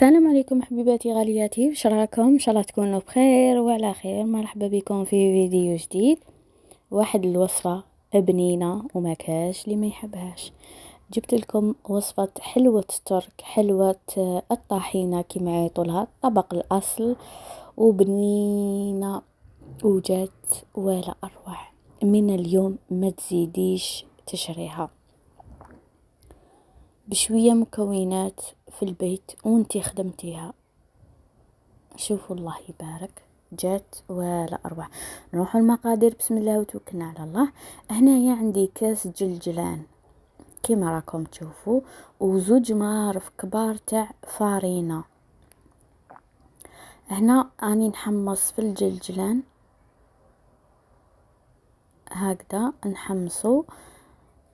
السلام عليكم حبيباتي غالياتي، واش راكم؟ ان شاء الله تكونوا بخير وعلى خير. مرحبا بكم في فيديو جديد. واحد الوصفه بنينه وما كاش اللي ما يحبهاش. جبت لكم وصفه حلوه الترك، حلوه الطحينه كما يعيطولها، طبق الاصل وبنينه وجات ولا اروع. من اليوم ما تزيديش تشريها، بشوية مكونات في البيت وانتي خدمتيها. شوفوا الله يبارك، جات ولا أروع. نروحوا المقادير، بسم الله وتوكلنا على الله. هنايا عندي كاس جلجلان كما راكم تشوفوا، وزوج مغارف كبار تاع فارينة. هنا راني نحمص في الجلجلان هكذا، نحمصو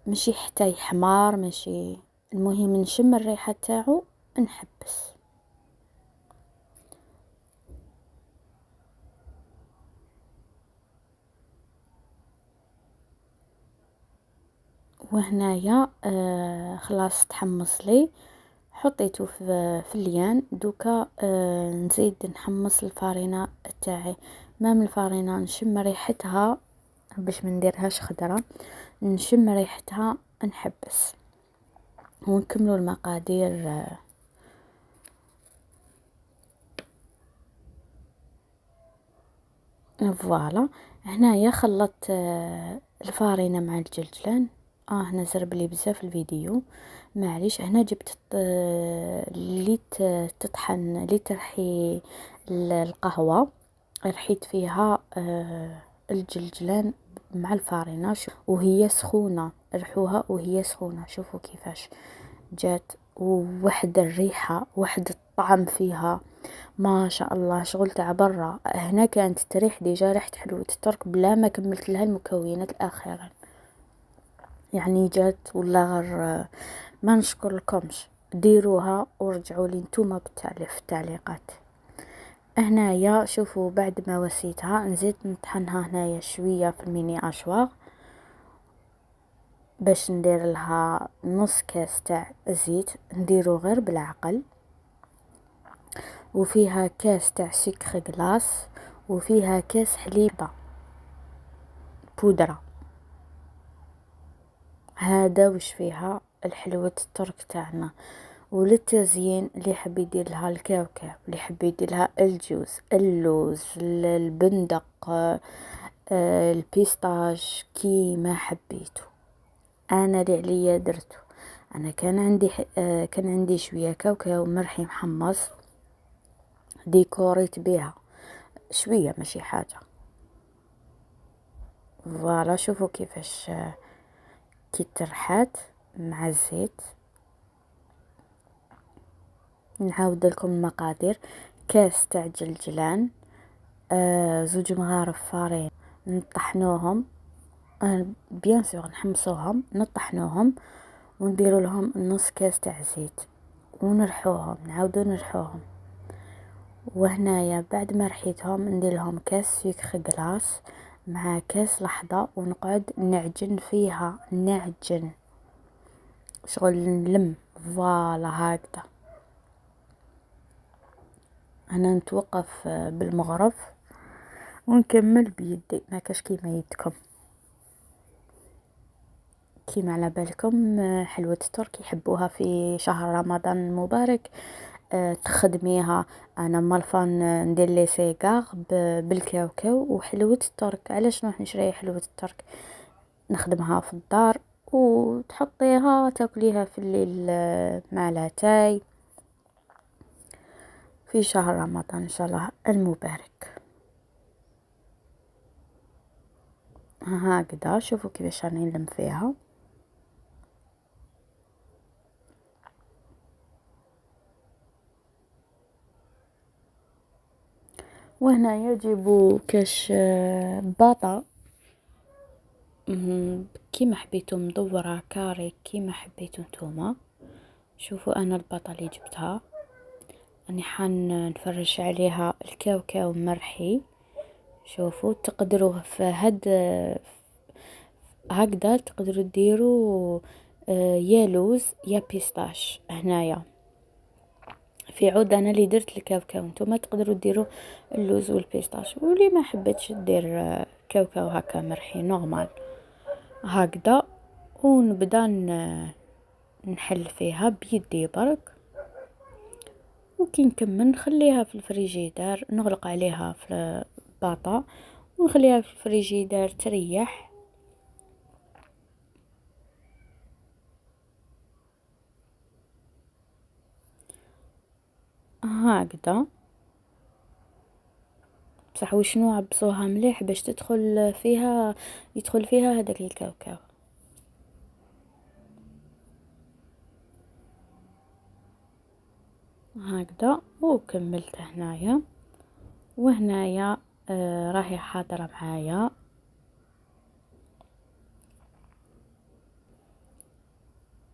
ماشي حتى يحمار، ماشي، المهم نشم الريحة تاعو نحبس. وهنايا خلاص تحمص لي، حطيته في الليان. دوكا نزيد نحمص الفارينة تاعي. مام الفارينة نشم ريحتها باش ما نديرهاش خضرة، نشم ريحتها نحبس ونكملوا المقادير. فوالا، هنايا خلطت الفارينة مع الجلجلان. هنا زرب لي بزاف الفيديو، معليش. هنا جبت اللي تطحن، اللي ترحي القهوة، رحيت فيها الجلجلان مع الفارينة وهي سخونة. رحوها وهي سخونة، شوفوا كيفاش جات، وواحد الريحة، واحد الطعم فيها ما شاء الله، شغل تاع برا. هنا كانت تريح ديجا ريحة حلوة الترك بلا ما كملت لها المكونات الاخيرة. يعني جات والله غير ما نشكر لكمش. ديروها ورجعوا لي نتوما في التعليقات. هنايا شوفوا بعد ما وسيتها نزيد نطحنها هنايا شويه في الميني اشواغ باش ندير لها نص كاس تاع زيت، نديرو غير بالعقل. وفيها كاس تاع سكر غلاس، وفيها كاس حليبه بودره. هذا وش فيها الحلوة الترك تاعنا. وللتزيين اللي يحب يدير لها الكاوكاو، اللي يحب يدير لها الجوز، اللوز، البندق، البيستاش، كيما حبيتو. انا اللي عليا درتو. انا كان عندي شويه كاوكاو مرحي محمص، ديكوريت بها شويه ماشي حاجه. فوالا شوفوا كيفاش كي ترحات مع الزيت. نعاود لكم المقادير: كاس تاع جلجلان، زوج مغارف فارين نطحنوهم، بيان سور نحمصوهم، نطحنوهم ونديروا لهم نص كاس تاع زيت ونرحوهم، نعاودو نرحوهم. وهنايا بعد ما رحيتهم ندير لهم كاس سكر غلاس مع كاس لحظة، ونقعد نعجن فيها، نعجن شغل نلم. فوالا هكذا. انا نتوقف بالمغرف ونكمل بيدي، ما كاش كيما يدكم. كيما على بالكم حلوة الترك يحبوها في شهر رمضان المبارك. تخدميها. انا مالفان ندير لي سيغار بالكاوكاو وحلوة الترك. علاش نروح نشري حلوة الترك؟ نخدمها في الدار وتحطيها تاكليها في الليل مع لاتاي في شهر رمضان ان شاء الله المبارك. هكذا شوفوا كيفاش راني نلم فيها. وهنا يجيبوا كاش باطا، كيما حبيتو، مدورة، كاري، كيما حبيتو نتوما. شوفوا انا الباطا اللي جبتها اني نفرش عليها الكاوكاو مرحي. شوفوا تقدروا في هكذا تقدروا ديروا يا لوز يا بيستاش. هنايا في عود انا اللي درت الكاوكاو. نتوما تقدروا ديروا اللوز والبيستاش، واللي ما حبتش دير كاوكاو هكا مرحي نورمال هكذا. ونبدا نحل فيها بيدي برك، وكي نكمل نخليها في الفريجيدار، نغلق عليها في الباطا ونخليها في الفريجيدار تريح. هكذا بصح وشنو عبصوها مليح باش تدخل فيها، يدخل فيها هذاك الكاوكاو هكذا. وكملت هنايا، وهنايا راهي حاضره معايا.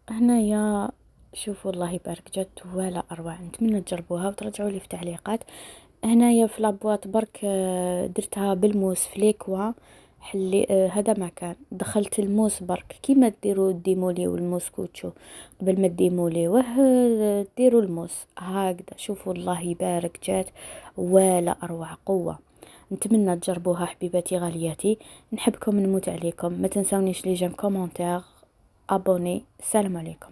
هنايا شوفوا الله يبارك، جات ولا اروع. نتمنى تجربوها وترجعوا لي في تعليقات. هنايا في لابواط برك درتها بالموس في ليكوا حلي هذا ما كان دخلت الموس برك كيما ديروا الديمولي والموسكوتشو. قبل ما ديموليوه ديروا الموس هكذا. شوفوا الله يبارك جات ولا اروع قوه. نتمنى تجربوها حبيباتي غالياتي. نحبكم نموت عليكم. ما تنسونيش لي جيم كومونتير ابوني. السلام عليكم.